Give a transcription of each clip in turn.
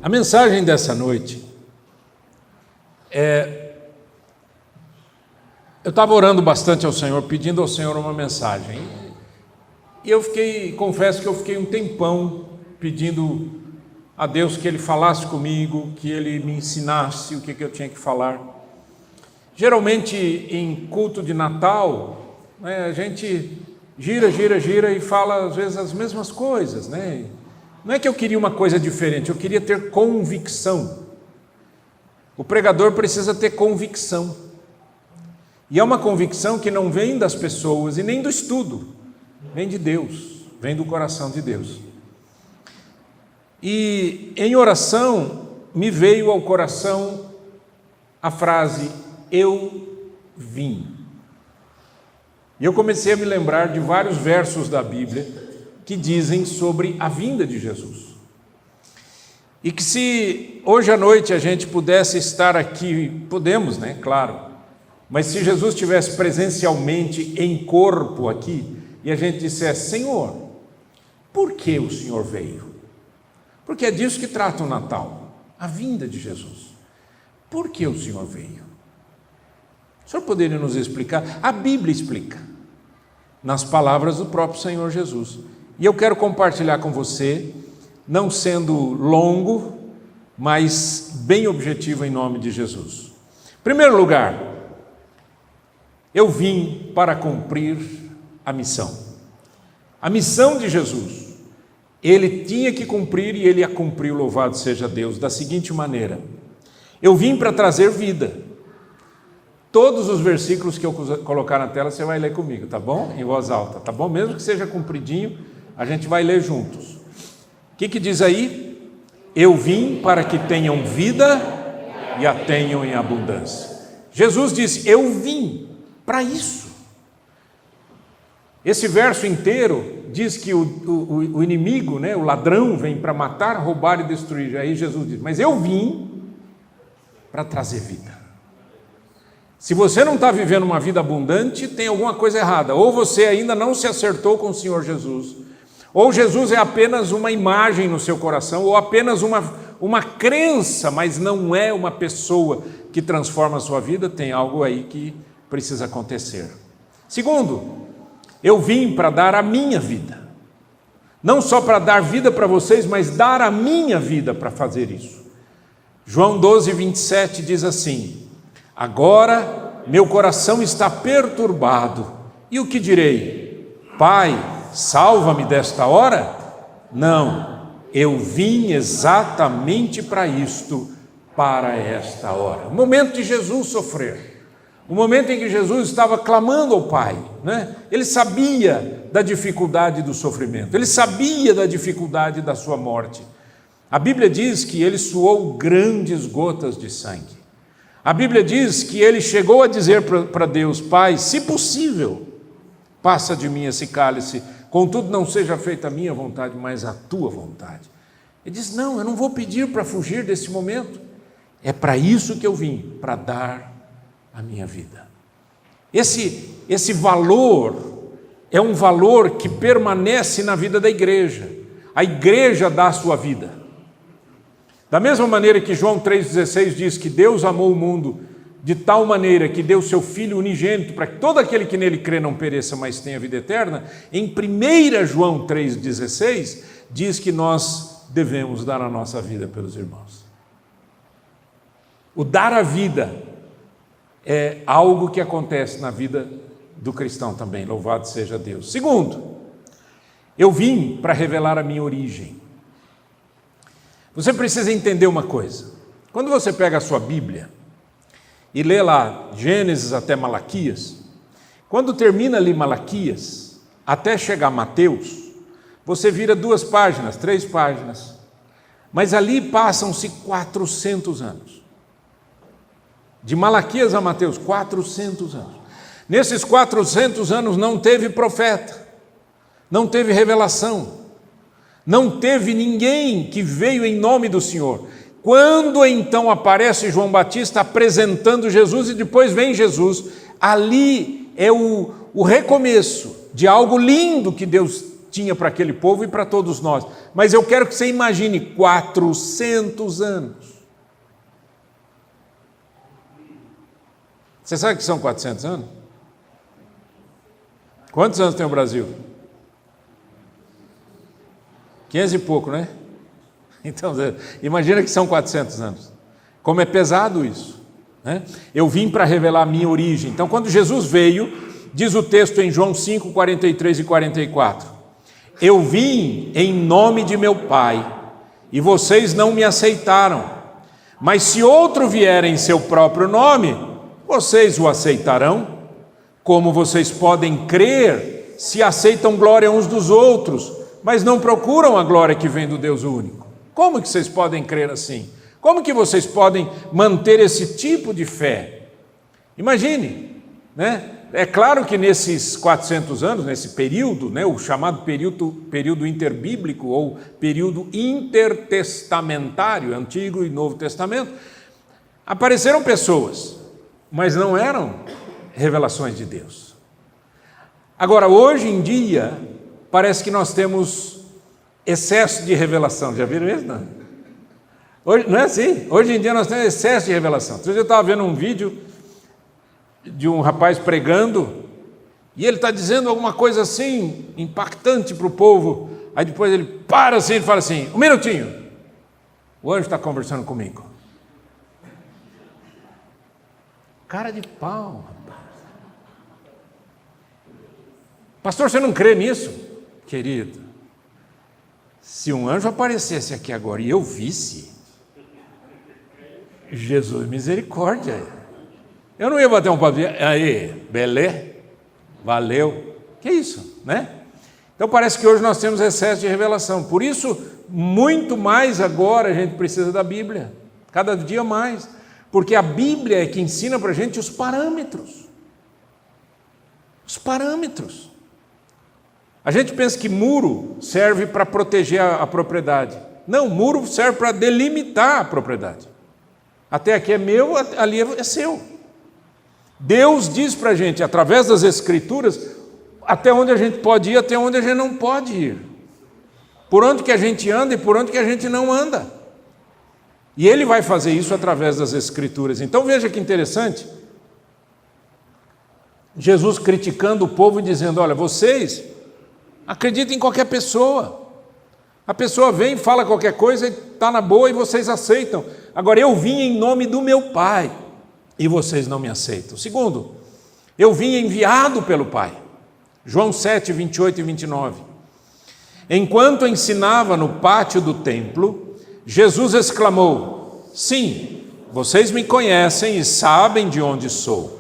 A mensagem dessa noite eu estava orando bastante ao Senhor, pedindo ao Senhor uma mensagem. E confesso que eu fiquei um tempão pedindo a Deus que Ele falasse comigo, que Ele me ensinasse o que eu tinha que falar. Geralmente em culto de Natal, né, a gente gira e fala às vezes as mesmas coisas, né? Não é que eu queria uma coisa diferente, eu queria ter convicção. O pregador precisa ter convicção. E é uma convicção que não vem das pessoas e nem do estudo, vem de Deus, vem do coração de Deus. E em oração me veio ao coração a frase, eu vim. E eu comecei a me lembrar de vários versos da Bíblia que dizem sobre a vinda de Jesus. E que se hoje à noite a gente pudesse estar aqui, podemos, né? Claro. Mas se Jesus estivesse presencialmente em corpo aqui, e a gente dissesse, Senhor, por que o Senhor veio? Porque é disso que trata o Natal, a vinda de Jesus. Por que o Senhor veio? O Senhor poderia nos explicar? A Bíblia explica, nas palavras do próprio Senhor Jesus. E eu quero compartilhar com você, não sendo longo, mas bem objetivo em nome de Jesus. Em primeiro lugar, eu vim para cumprir a missão. A missão de Jesus, Ele tinha que cumprir e Ele a cumpriu, louvado seja Deus, da seguinte maneira. Eu vim para trazer vida. Todos os versículos que eu colocar na tela, você vai ler comigo, tá bom? Em voz alta, tá bom? Mesmo que seja compridinho, a gente vai ler juntos. O que diz aí? Eu vim para que tenham vida e a tenham em abundância. Jesus disse, eu vim para isso. Esse verso inteiro diz que o inimigo, né, o ladrão, vem para matar, roubar e destruir. Aí Jesus diz, mas eu vim para trazer vida. Se você não está vivendo uma vida abundante, tem alguma coisa errada. Ou você ainda não se acertou com o Senhor Jesus, ou Jesus é apenas uma imagem no seu coração, ou apenas uma crença, mas não é uma pessoa que transforma a sua vida. Tem algo aí que precisa acontecer. Segundo, eu vim para dar a minha vida. Não só para dar vida para vocês, mas dar a minha vida para fazer isso. João 12, 27 diz assim, agora meu coração está perturbado, e o que direi? Pai, salva-me desta hora? Não, eu vim exatamente para isto, para esta hora. O momento de Jesus sofrer, o momento em que Jesus estava clamando ao Pai, né? Ele sabia da dificuldade do sofrimento, ele sabia da dificuldade da sua morte. A Bíblia diz que ele suou grandes gotas de sangue. A Bíblia diz que ele chegou a dizer para Deus, Pai, se possível, passa de mim esse cálice, contudo não seja feita a minha vontade, mas a tua vontade. Ele diz, não, eu não vou pedir para fugir desse momento, é para isso que eu vim, para dar a minha vida. Esse valor é um valor que permanece na vida da igreja. A igreja dá a sua vida. Da mesma maneira que João 3,16 diz que Deus amou o mundo de tal maneira que deu seu Filho unigênito para que todo aquele que nele crê não pereça, mas tenha vida eterna, em 1 João 3,16 diz que nós devemos dar a nossa vida pelos irmãos. O dar a vida é algo que acontece na vida do cristão também, louvado seja Deus. Segundo, eu vim para revelar a minha origem. Você precisa entender uma coisa. Quando você pega a sua Bíblia e lê lá Gênesis até Malaquias, quando termina ali Malaquias, até chegar a Mateus, você vira 2 páginas, 3 páginas, mas ali passam-se 400 anos. De Malaquias a Mateus, 400 anos. Nesses 400 anos não teve profeta, não teve revelação, não teve ninguém que veio em nome do Senhor. Quando então aparece João Batista apresentando Jesus e depois vem Jesus, ali é o recomeço de algo lindo que Deus tinha para aquele povo e para todos nós. Mas eu quero que você imagine 400 anos. Você sabe o que são 400 anos? Quantos anos tem o Brasil? 500 e pouco, né? Então, imagina que são 400 anos. Como é pesado isso, né? Eu vim para revelar a minha origem. Então, quando Jesus veio, diz o texto em João 5, 43 e 44, eu vim em nome de meu Pai, e vocês não me aceitaram. Mas se outro vier em seu próprio nome, vocês o aceitarão. Como vocês podem crer se aceitam glória uns dos outros, mas não procuram a glória que vem do Deus único? Como que vocês podem crer assim? Como que vocês podem manter esse tipo de fé? Imagine, né? É claro que nesses 400 anos, nesse período, né, o chamado período interbíblico ou período intertestamentário, Antigo e Novo Testamento, apareceram pessoas, mas não eram revelações de Deus. Agora, hoje em dia, parece que nós temos excesso de revelação. Já viram isso? Não? Hoje, não é assim? Hoje em dia nós temos excesso de revelação. Outro dia eu estava vendo um vídeo de um rapaz pregando, e ele está dizendo alguma coisa assim, impactante para o povo. Aí depois ele para assim e fala assim: um minutinho, o anjo está conversando comigo. Cara de pau, rapaz. Pastor, você não crê nisso? Querido, se um anjo aparecesse aqui agora e eu visse, Jesus misericórdia, eu não ia bater um papo, aí, beleza, valeu, que isso, né? Então parece que hoje nós temos excesso de revelação, por isso, muito mais agora a gente precisa da Bíblia, cada dia mais, porque a Bíblia é que ensina para a gente os parâmetros. Os parâmetros. A gente pensa que muro serve para proteger a propriedade. Não, muro serve para delimitar a propriedade. Até aqui é meu, ali é seu. Deus diz para a gente, através das Escrituras, até onde a gente pode ir, até onde a gente não pode ir. Por onde que a gente anda e por onde que a gente não anda. E Ele vai fazer isso através das Escrituras. Então veja que interessante, Jesus criticando o povo e dizendo: olha, vocês acreditem em qualquer pessoa. A pessoa vem, fala qualquer coisa, está na boa e vocês aceitam. Agora, eu vim em nome do meu Pai e vocês não me aceitam. Segundo, eu vim enviado pelo Pai. João 7, 28 e 29. Enquanto ensinava no pátio do templo, Jesus exclamou: sim, vocês me conhecem e sabem de onde sou.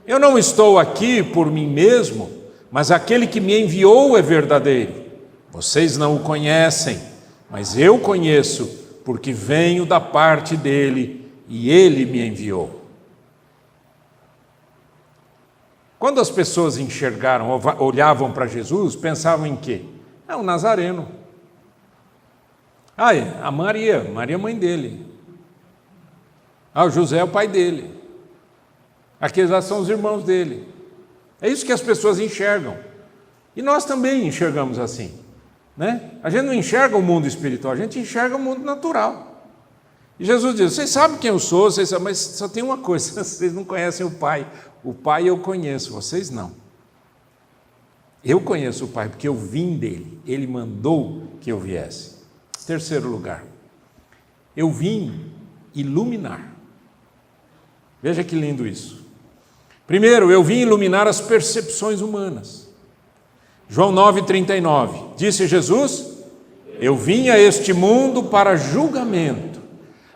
Eu não estou aqui por mim mesmo, mas aquele que me enviou é verdadeiro. Vocês não o conhecem, mas eu conheço, porque venho da parte dele e ele me enviou. Quando as pessoas enxergaram, olhavam para Jesus, pensavam em quê? É um nazareno. A Maria é mãe dele. O José é o pai dele. Aqueles lá são os irmãos dele. É isso que as pessoas enxergam. E nós também enxergamos assim, né? A gente não enxerga o mundo espiritual, a gente enxerga o mundo natural. E Jesus diz: vocês sabem quem eu sou, vocês sabem, mas só tem uma coisa, vocês não conhecem o Pai. O Pai eu conheço, vocês não. Eu conheço o Pai porque eu vim dele, ele mandou que eu viesse. Terceiro lugar, eu vim iluminar. Veja que lindo isso. Primeiro, eu vim iluminar as percepções humanas. João 9,39, disse Jesus: eu vim a este mundo para julgamento,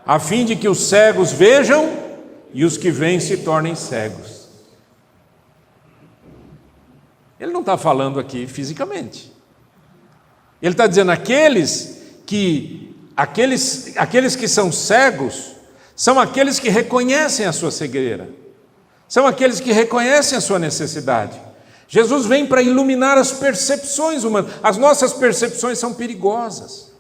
a fim de que os cegos vejam e os que veem se tornem cegos. Ele não está falando aqui fisicamente. Ele está dizendo aqueles que são cegos são aqueles que reconhecem a sua cegueira, são aqueles que reconhecem a sua necessidade. Jesus vem para iluminar as percepções humanas. As nossas percepções são perigosas.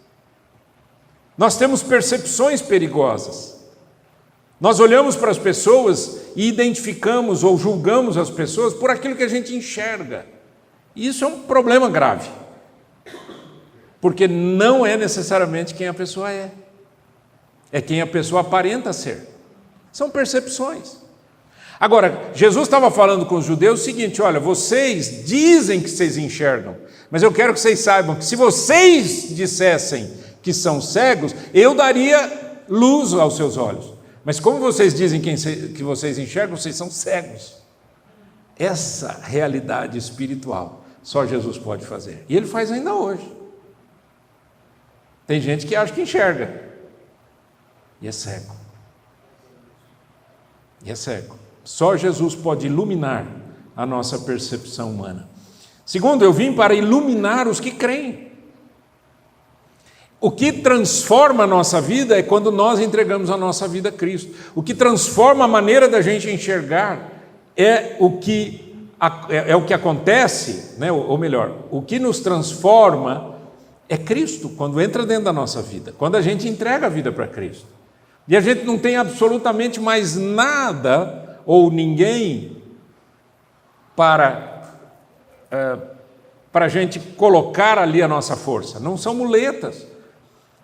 Nós temos percepções perigosas. Nós olhamos para as pessoas e identificamos ou julgamos as pessoas por aquilo que a gente enxerga. E isso é um problema grave. porque não é necessariamente quem a pessoa é. É quem a pessoa aparenta ser. São percepções. Agora, Jesus estava falando com os judeus o seguinte: olha, vocês dizem que vocês enxergam, mas eu quero que vocês saibam que se vocês dissessem que são cegos, eu daria luz aos seus olhos. Mas como vocês dizem que vocês enxergam, vocês são cegos. Essa realidade espiritual só Jesus pode fazer. E Ele faz ainda hoje. Tem gente que acha que enxerga e é cego. E é cego. Só Jesus pode iluminar a nossa percepção humana. Segundo, eu vim para iluminar os que creem. O que transforma a nossa vida é quando nós entregamos a nossa vida a Cristo. O que transforma a maneira da gente enxergar é o que acontece, né? Ou melhor, o que nos transforma é Cristo, quando entra dentro da nossa vida, quando a gente entrega a vida para Cristo. E a gente não tem absolutamente mais nada ou ninguém para a gente colocar ali a nossa força. Não são muletas.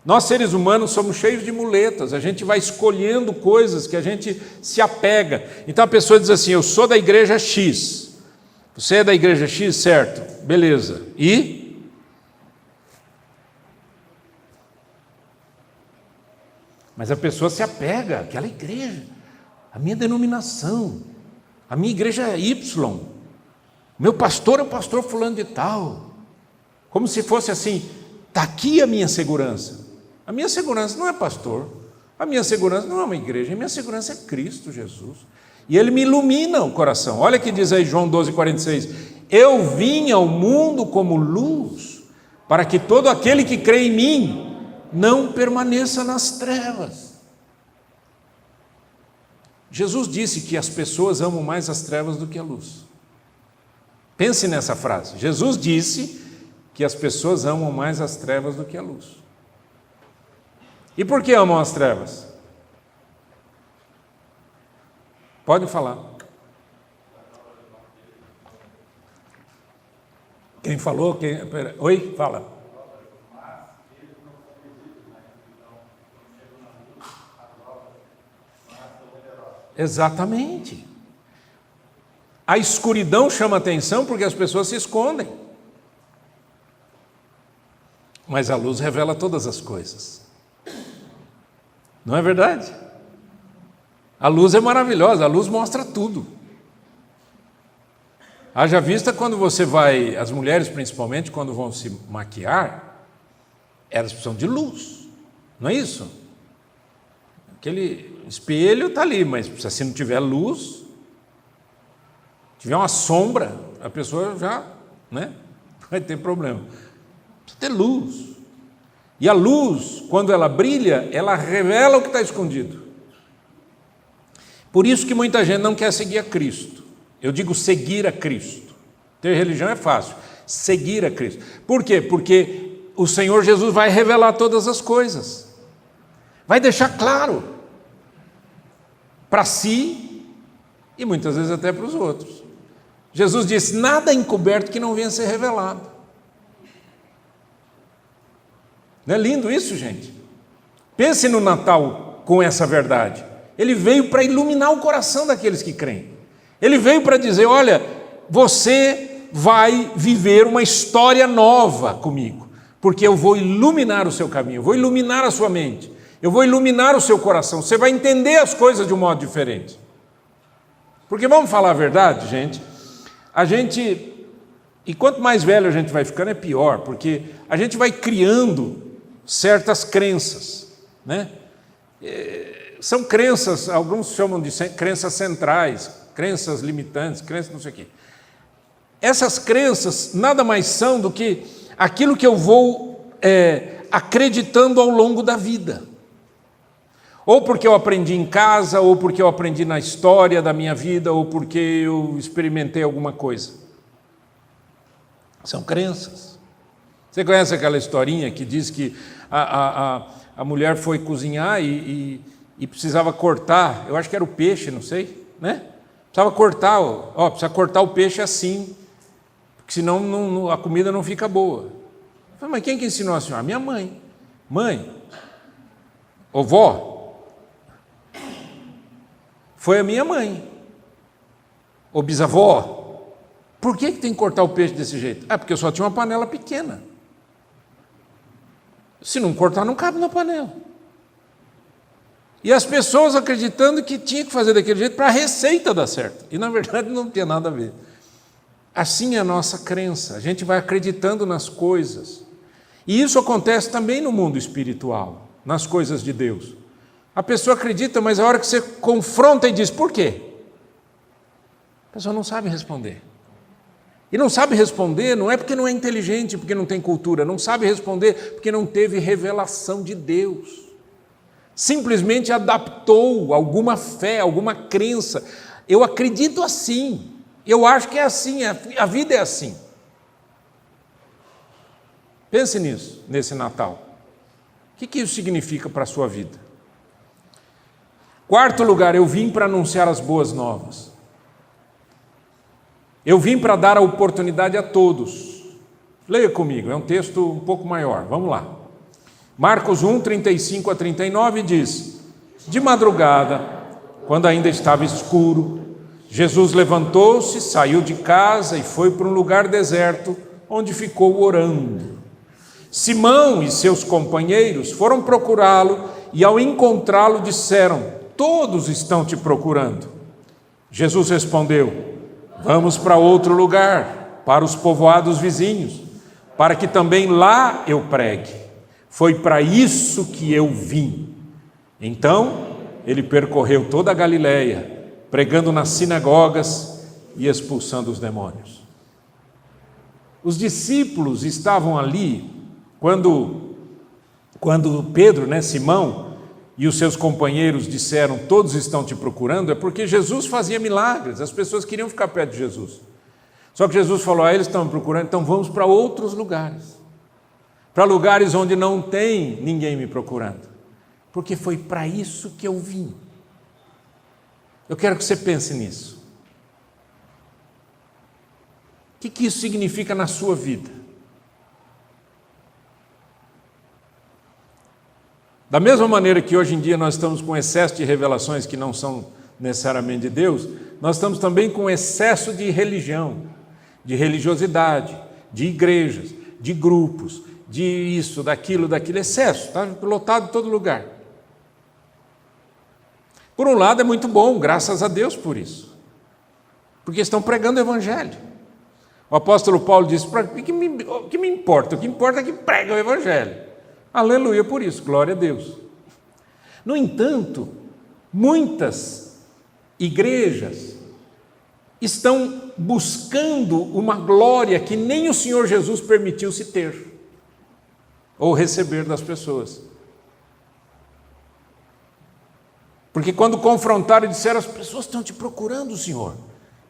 Nós, seres humanos, somos cheios de muletas. A gente vai escolhendo coisas que a gente se apega. Então a pessoa diz assim: eu sou da igreja X. Você é da igreja X, certo? Beleza. E? Mas a pessoa se apega àquela igreja. A minha denominação. A minha igreja é Y. Meu pastor é o pastor fulano de tal. Como se fosse assim: está aqui a minha segurança. A minha segurança não é pastor, a minha segurança não é uma igreja, a minha segurança é Cristo Jesus. E Ele me ilumina o coração. Olha que diz aí João 12,46: eu vim ao mundo como luz, para que todo aquele que crê em mim não permaneça nas trevas. Jesus disse que as pessoas amam mais as trevas do que a luz. Pense nessa frase. Jesus disse que as pessoas amam mais as trevas do que a luz. E por que amam as trevas? Pode falar. Quem falou? Oi? Fala. Exatamente. A escuridão chama atenção porque as pessoas se escondem. Mas a luz revela todas as coisas. Não é verdade? A luz é maravilhosa, a luz mostra tudo. Haja vista quando você vai, as mulheres principalmente, quando vão se maquiar, elas precisam de luz, não é isso? Aquele espelho está ali, mas se não tiver luz, tiver uma sombra, a pessoa já, né, vai ter problema. Precisa ter luz. E a luz, quando ela brilha, ela revela o que está escondido. Por isso que muita gente não quer seguir a Cristo. Eu digo seguir a Cristo. Ter religião é fácil. Seguir a Cristo. Por quê? Porque o Senhor Jesus vai revelar todas as coisas. Vai deixar claro para si e muitas vezes até para os outros. Jesus disse: nada é encoberto que não venha a ser revelado. Não é lindo isso, gente? Pense no Natal com essa verdade. Ele veio para iluminar o coração daqueles que creem. Ele veio para dizer: olha, você vai viver uma história nova comigo, porque eu vou iluminar o seu caminho, eu vou iluminar a sua mente, eu vou iluminar o seu coração, você vai entender as coisas de um modo diferente. Porque vamos falar a verdade, gente, e quanto mais velho a gente vai ficando é pior, porque a gente vai criando certas crenças, né? São crenças, alguns chamam de crenças centrais, crenças limitantes, crenças não sei o quê. Essas crenças nada mais são do que aquilo que eu vou acreditando ao longo da vida. Ou porque eu aprendi em casa, ou porque eu aprendi na história da minha vida, ou porque eu experimentei alguma coisa. São crenças. Você conhece aquela historinha que diz que a mulher foi cozinhar e precisava cortar, eu acho que era o peixe, não sei, né? Precisava cortar, precisa cortar o peixe assim, porque senão a comida não fica boa. Falei, mas quem que ensinou a senhora? Minha mãe. Mãe, ô vó, foi a minha mãe. Ô bisavó, por que tem que cortar o peixe desse jeito? Porque eu só tinha uma panela pequena. Se não cortar, não cabe na panela. E as pessoas acreditando que tinha que fazer daquele jeito para a receita dar certo. E na verdade não tinha nada a ver. Assim é a nossa crença. A gente vai acreditando nas coisas. E isso acontece também no mundo espiritual, nas coisas de Deus. A pessoa acredita, mas a hora que você confronta e diz, por quê? A pessoa não sabe responder. E não sabe responder não é porque não é inteligente, porque não tem cultura. Não sabe responder porque não teve revelação de Deus. Simplesmente adaptou alguma fé, alguma crença. Eu acredito assim. Eu acho que é assim. A vida é assim. Pense nisso, nesse Natal. O que isso significa para a sua vida? Quarto lugar, eu vim para anunciar as boas novas. Eu vim para dar a oportunidade a todos. Leia comigo, é um texto um pouco maior. Vamos lá. Marcos 1, 35 a 39 diz: de madrugada, quando ainda estava escuro, Jesus levantou-se, saiu de casa e foi para um lugar deserto, onde ficou orando. Simão e seus companheiros foram procurá-lo e, ao encontrá-lo, disseram: todos estão te procurando. Jesus respondeu: vamos para outro lugar, para os povoados vizinhos, para que também lá eu pregue. Foi para isso que eu vim. Então, ele percorreu toda a Galileia, pregando nas sinagogas e expulsando os demônios. Os discípulos estavam ali quando Pedro, Simão e os seus companheiros disseram, todos estão te procurando, é porque Jesus fazia milagres, as pessoas queriam ficar perto de Jesus. Só que Jesus falou, eles estão me procurando, então vamos para outros lugares. Para lugares onde não tem ninguém me procurando. Porque foi para isso que eu vim. Eu quero que você pense nisso. O que isso significa na sua vida? Da mesma maneira que hoje em dia nós estamos com excesso de revelações que não são necessariamente de Deus, nós estamos também com excesso de religião, de religiosidade, de igrejas, de grupos, de isso, daquilo, excesso, está lotado em todo lugar. Por um lado é muito bom, graças a Deus por isso, porque estão pregando o Evangelho. O apóstolo Paulo disse, o que me importa? O que importa é que prega o Evangelho. Aleluia por isso, glória a Deus. No entanto, muitas igrejas estão buscando uma glória que nem o Senhor Jesus permitiu-se ter ou receber das pessoas. Porque quando confrontaram e disseram, as pessoas estão te procurando, Senhor.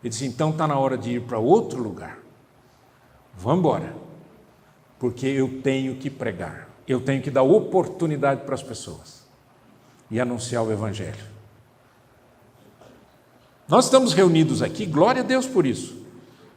Ele disse, então está na hora de ir para outro lugar. Vamos embora, porque eu tenho que pregar. Eu tenho que dar oportunidade para as pessoas e anunciar o Evangelho. Nós estamos reunidos aqui, glória a Deus por isso.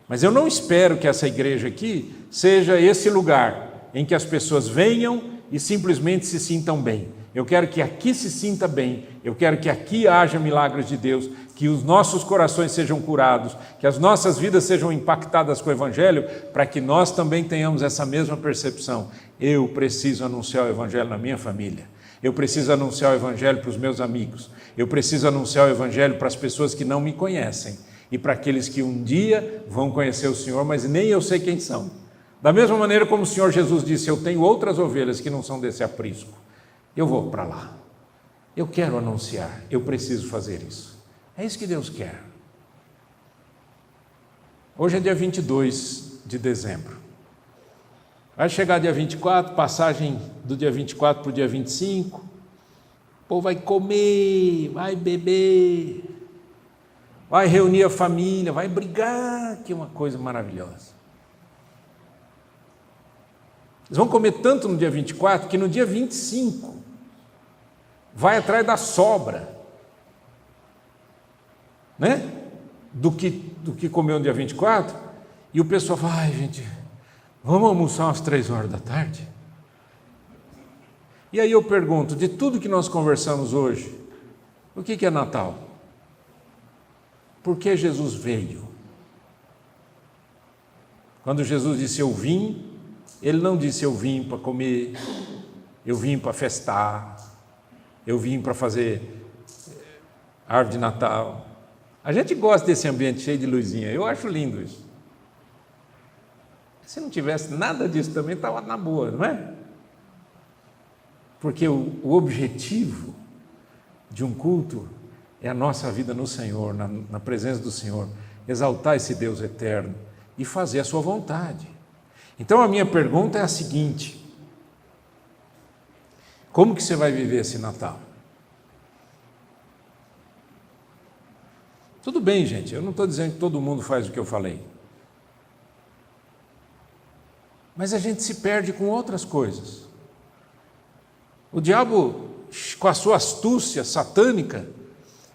Mas eu não espero que essa igreja aqui seja esse lugar em que as pessoas venham e simplesmente se sintam bem. Eu quero que aqui se sinta bem, eu quero que aqui haja milagres de Deus, que os nossos corações sejam curados, que as nossas vidas sejam impactadas com o Evangelho, para que nós também tenhamos essa mesma percepção. Eu preciso anunciar o Evangelho na minha família, eu preciso anunciar o Evangelho para os meus amigos, eu preciso anunciar o Evangelho para as pessoas que não me conhecem e para aqueles que um dia vão conhecer o Senhor, mas nem eu sei quem são. Da mesma maneira como o Senhor Jesus disse, eu tenho outras ovelhas que não são desse aprisco, eu vou para lá, eu quero anunciar, eu preciso fazer isso. É isso que Deus quer. Hoje é dia 22 de dezembro. Vai chegar dia 24, passagem do dia 24 para o dia 25. O povo vai comer, vai beber, vai reunir a família, vai brigar, que é uma coisa maravilhosa. Eles vão comer tanto no dia 24 que no dia 25 vai atrás da sobra, né? Do que comeu no dia 24, e o pessoal fala, ai gente, Vamos almoçar às 3h da tarde? E aí eu pergunto, de tudo que nós conversamos hoje, o que é Natal? Por que Jesus veio? Quando Jesus disse eu vim, Ele não disse eu vim para comer, eu vim para festar, eu vim para fazer árvore de Natal. A gente gosta desse ambiente cheio de luzinha, eu acho lindo isso. Se não tivesse nada disso também estava na boa, não é? Porque o objetivo de um culto é a nossa vida no Senhor, na presença do Senhor, exaltar esse Deus eterno e fazer a sua vontade. Então a minha pergunta é a seguinte: como que você vai viver esse Natal? Tudo bem, gente, eu não estou dizendo que todo mundo faz o que eu falei. Mas a gente se perde com outras coisas. O diabo, com a sua astúcia satânica,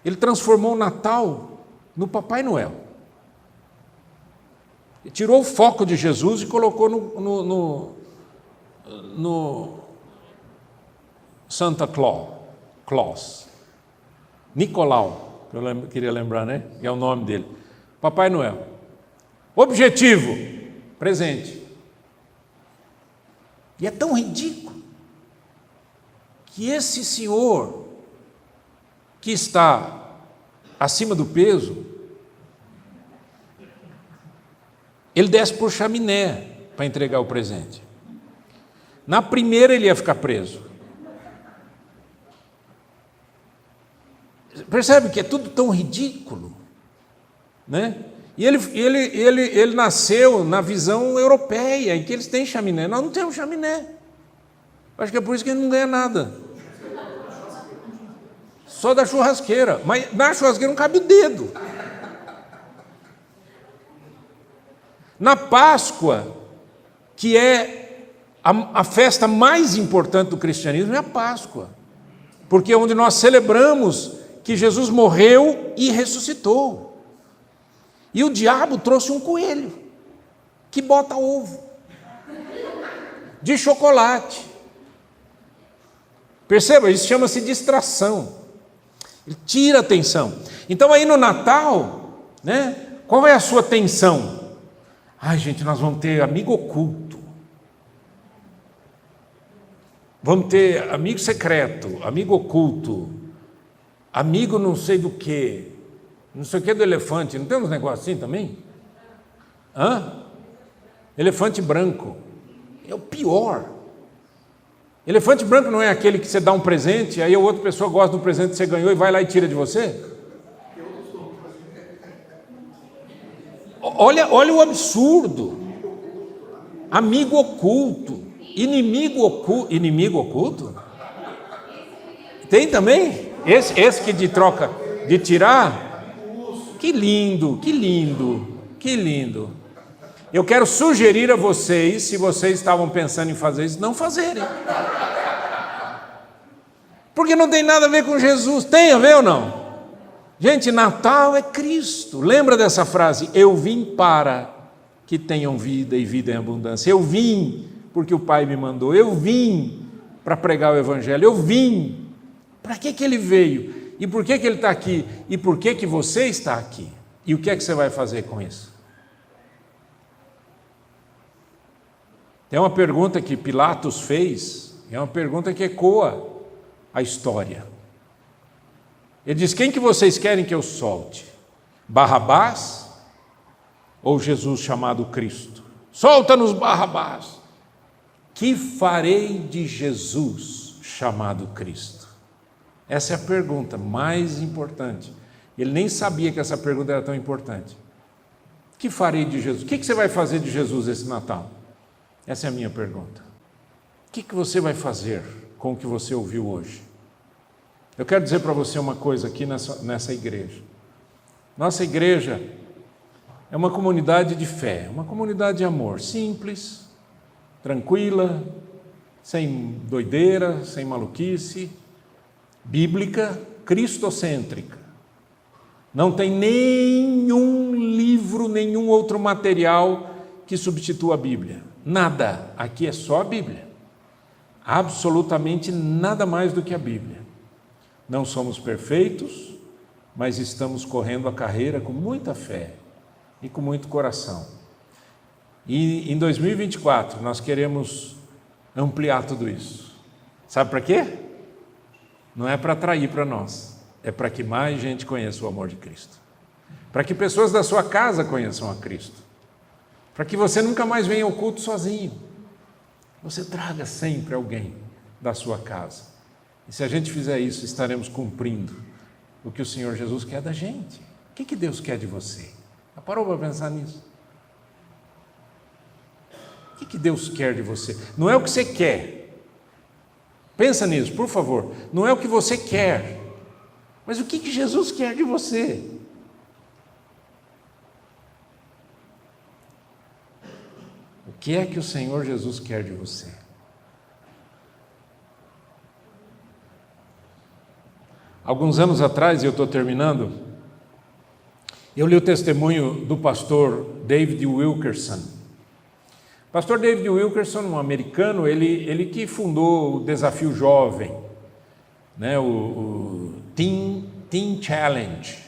ele transformou o Natal no Papai Noel. Ele tirou o foco de Jesus e colocou no Santa Claus, Nicolau, que eu queria lembrar, né? Que é o nome dele. Papai Noel. Objetivo: presente. E é tão ridículo que esse senhor que está acima do peso, ele desce por chaminé para entregar o presente. Na primeira ele ia ficar preso. Percebe que é tudo tão ridículo, né? E ele nasceu na visão europeia, em que eles têm chaminé. Nós não temos chaminé. Acho que é por isso que ele não ganha nada. Só da churrasqueira. Mas na churrasqueira não cabe o dedo. Na Páscoa, que é a festa mais importante do cristianismo, é a Páscoa. Porque é onde nós celebramos que Jesus morreu e ressuscitou. E o diabo trouxe um coelho que bota ovo de chocolate. Perceba, isso chama-se distração. Ele tira a atenção. Então aí no Natal, né, qual é a sua tensão? Ai, gente, nós vamos ter amigo oculto. Vamos ter amigo secreto, amigo oculto, amigo não sei do quê. Não sei o que do elefante, não tem uns negócios assim também? Elefante branco. É o pior. Elefante branco não é aquele que você dá um presente, aí a outra pessoa gosta do presente que você ganhou e vai lá e tira de você? Olha o absurdo. Amigo oculto. Inimigo oculto. Inimigo oculto? Tem também? Esse que de troca, de tirar... Que lindo, que lindo, que lindo. Eu quero sugerir a vocês, se vocês estavam pensando em fazer isso, não fazerem. Porque não tem nada a ver com Jesus. Tem a ver ou não? Gente, Natal é Cristo. Lembra dessa frase? Eu vim para que tenham vida e vida em abundância. Eu vim porque o Pai me mandou. Eu vim para pregar o Evangelho. Eu vim. Para que ele veio? E por que ele está aqui? E por que você está aqui? E o que é que você vai fazer com isso? Tem uma pergunta que Pilatos fez, é uma pergunta que ecoa a história. Ele diz: quem que vocês querem que eu solte? Barrabás ou Jesus chamado Cristo? Solta-nos Barrabás. Que farei de Jesus chamado Cristo? Essa é a pergunta mais importante. Ele nem sabia que essa pergunta era tão importante. O que farei de Jesus? O que você vai fazer de Jesus esse Natal? Essa é a minha pergunta. O que você vai fazer com o que você ouviu hoje? Eu quero dizer para você uma coisa aqui nessa igreja. Nossa igreja é uma comunidade de fé, uma comunidade de amor, simples, tranquila, sem doideira, sem maluquice, bíblica, cristocêntrica. Não tem nenhum livro, nenhum outro material que substitua a Bíblia. Nada. Aqui é só a Bíblia. Absolutamente nada mais do que a Bíblia. Não somos perfeitos, mas estamos correndo a carreira com muita fé e com muito coração. E em 2024 nós queremos ampliar tudo isso. Sabe para quê? Não é para atrair para nós, é para que mais gente conheça o amor de Cristo. Para que pessoas da sua casa conheçam a Cristo. Para que você nunca mais venha ao culto sozinho. Você traga sempre alguém da sua casa. E se a gente fizer isso, estaremos cumprindo o que o Senhor Jesus quer da gente. O que Deus quer de você? Já parou para pensar nisso? O que Deus quer de você? Não é o que você quer. Pensa nisso, por favor. Não é o que você quer. Mas o que Jesus quer de você? O que é que o Senhor Jesus quer de você? Alguns anos atrás, e eu estou terminando, eu li o testemunho do pastor David Wilkerson. O pastor David Wilkerson, um americano, ele que fundou o Desafio Jovem, né, o Teen Challenge,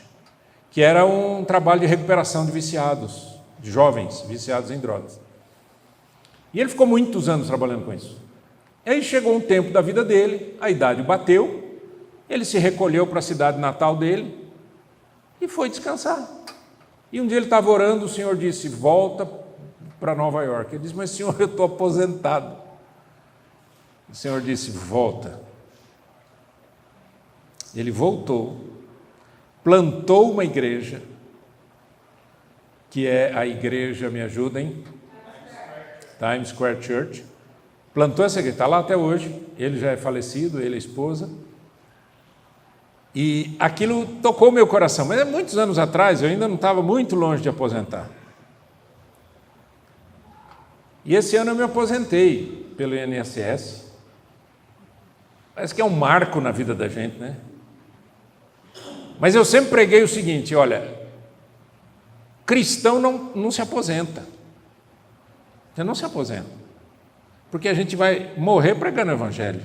que era um trabalho de recuperação de viciados, de jovens viciados em drogas. E ele ficou muitos anos trabalhando com isso. E aí chegou um tempo da vida dele, a idade bateu, ele se recolheu para a cidade natal dele e foi descansar. E um dia ele estava orando, o Senhor disse, volta para Nova York. Ele disse, mas Senhor, eu estou aposentado. O Senhor disse, volta. Ele voltou, plantou uma igreja, que é a igreja, me ajudem, Times Square Church, plantou essa igreja, está lá até hoje, ele já é falecido, ele e a esposa, e aquilo tocou meu coração, mas muitos anos atrás, eu ainda não estava muito longe de aposentar. E esse ano eu me aposentei pelo INSS, parece que é um marco na vida da gente, né? Mas eu sempre preguei o seguinte, olha, cristão não se aposenta. Você não se aposenta, porque a gente vai morrer pregando o Evangelho.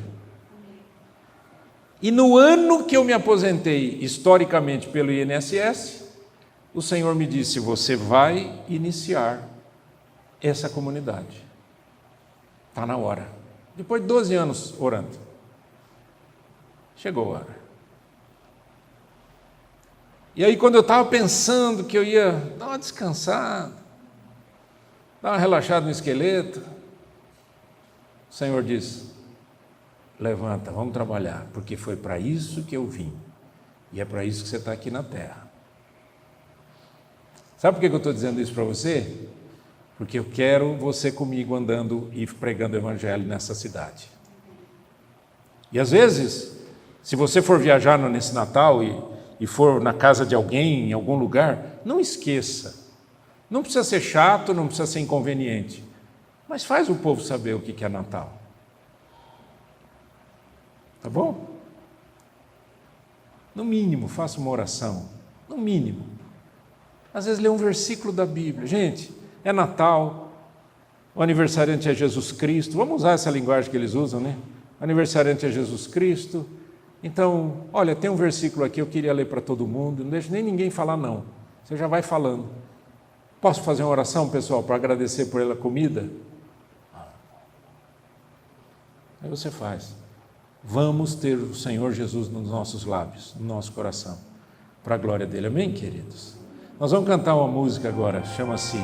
E no ano que eu me aposentei, historicamente, pelo INSS, o Senhor me disse, você vai iniciar essa comunidade. Está na hora. Depois de 12 anos orando, chegou a hora. E aí, quando eu estava pensando que eu ia dar uma descansada, dar uma relaxada no esqueleto, o Senhor disse, levanta, vamos trabalhar, porque foi para isso que eu vim, e é para isso que você está aqui na terra. Sabe por que eu estou dizendo isso para você? Porque eu quero você comigo andando e pregando o Evangelho nessa cidade. E às vezes, se você for viajar nesse Natal e for na casa de alguém, em algum lugar, não esqueça, não precisa ser chato, não precisa ser inconveniente, mas faz o povo saber o que é Natal. Tá bom? No mínimo, faça uma oração. No mínimo. Às vezes lê um versículo da Bíblia. Gente, é Natal, o aniversariante é Jesus Cristo. Vamos usar essa linguagem que eles usam, né? O aniversariante é Jesus Cristo. Então, olha, tem um versículo aqui, eu queria ler para todo mundo. Não deixe nem ninguém falar não. Você já vai falando. Posso fazer uma oração, pessoal, para agradecer por ela comida? Aí você faz. Vamos ter o Senhor Jesus nos nossos lábios, no nosso coração, para a glória dele. Amém, queridos? Nós vamos cantar uma música agora, chama-se